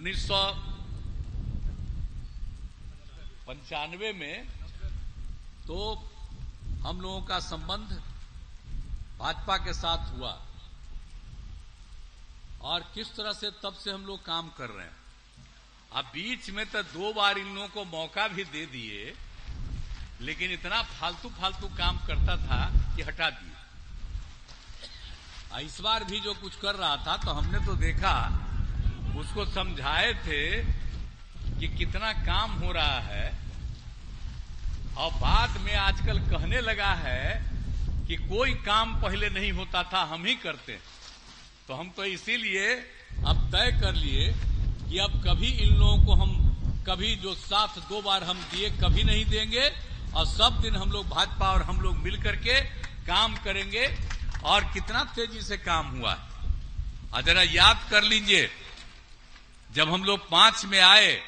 1995 में तो हम लोगों का संबंध भाजपा के साथ हुआ और किस तरह से तब से हम लोग काम कर रहे हैं। अब बीच में तो 2 बार इन लोगों को मौका भी दे दिए, लेकिन इतना फालतू काम करता था कि हटा दिए। इस बार भी जो कुछ कर रहा था तो हमने तो देखा, उसको समझाए थे कि कितना काम हो रहा है, और बाद में आजकल कहने लगा है कि कोई काम पहले नहीं होता था, हम ही करते। तो हम तो इसीलिए अब तय कर लिए कि अब कभी इन लोगों को हम कभी जो साथ 2 बार हम दिए कभी नहीं देंगे, और सब दिन हम लोग भाजपा और हम लोग मिल करके काम करेंगे। और कितना तेजी से काम हुआ है, जरा याद कर लीजिए, जब हम लोग 5 में आए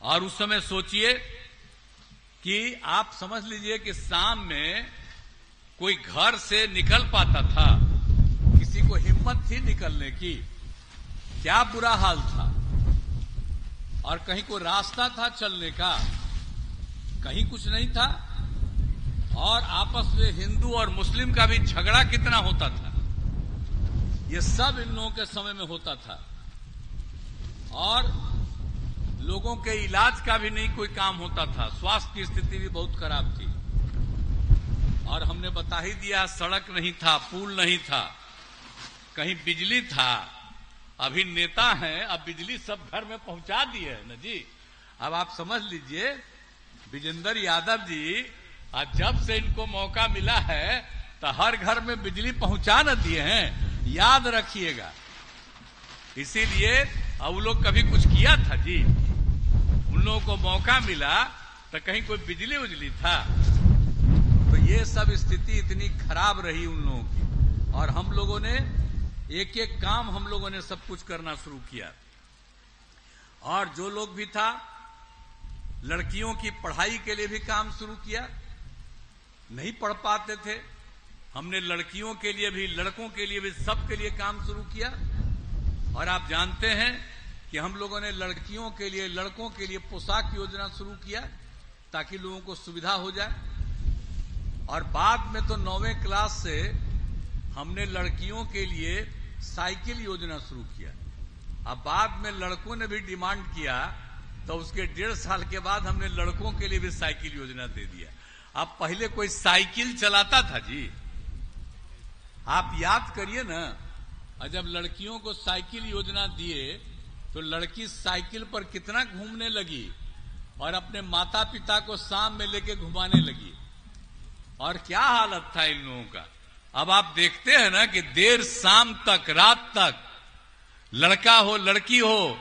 और उस समय सोचिए कि आप समझ लीजिए कि शाम में कोई घर से निकल पाता था, किसी को हिम्मत थी निकलने की, क्या बुरा हाल था। और कहीं कोई रास्ता था चलने का, कहीं कुछ नहीं था। और आपस में हिंदू और मुस्लिम का भी झगड़ा कितना होता था, ये सब इन लोगों के समय में होता था। और लोगों के इलाज का भी नहीं कोई काम होता था, स्वास्थ्य की स्थिति भी बहुत खराब थी। और हमने बता ही दिया, सड़क नहीं था, पुल नहीं था, कहीं बिजली था। अभी नेता हैं, अब बिजली सब घर में पहुंचा दी है ना जी। अब आप समझ लीजिए, विजेंद्र यादव जी आज जब से इनको मौका मिला है तो हर घर में बिजली पहुंचा न दिए हैं, याद रखिएगा। इसीलिए अब वो लोग कभी कुछ किया था जी, उन लोगों को मौका मिला तो कहीं कोई बिजली उजली था। तो ये सब स्थिति इतनी खराब रही उन लोगों की, और हम लोगों ने एक एक काम हम लोगों ने सब कुछ करना शुरू किया। और जो लोग भी था, लड़कियों की पढ़ाई के लिए भी काम शुरू किया, नहीं पढ़ पाते थे, हमने लड़कियों के लिए भी लड़कों के लिए भी सबके लिए काम शुरू किया। और आप जानते हैं कि हम लोगों ने लड़कियों के लिए लड़कों के लिए पोशाक योजना शुरू किया ताकि लोगों को सुविधा हो जाए। और बाद में तो 9वीं क्लास से हमने लड़कियों के लिए साइकिल योजना शुरू किया। अब बाद में लड़कों ने भी डिमांड किया तो उसके 1.5 साल के बाद हमने लड़कों के लिए भी साइकिल योजना दे दिया। अब पहले कोई साइकिल चलाता था जी, आप याद करिए ना। और जब लड़कियों को साइकिल योजना दिए तो लड़की साइकिल पर कितना घूमने लगी और अपने माता पिता को शाम में लेके घुमाने लगी। और क्या हालत था इन लोगों का। अब आप देखते हैं ना कि देर शाम तक, रात तक, लड़का हो लड़की हो,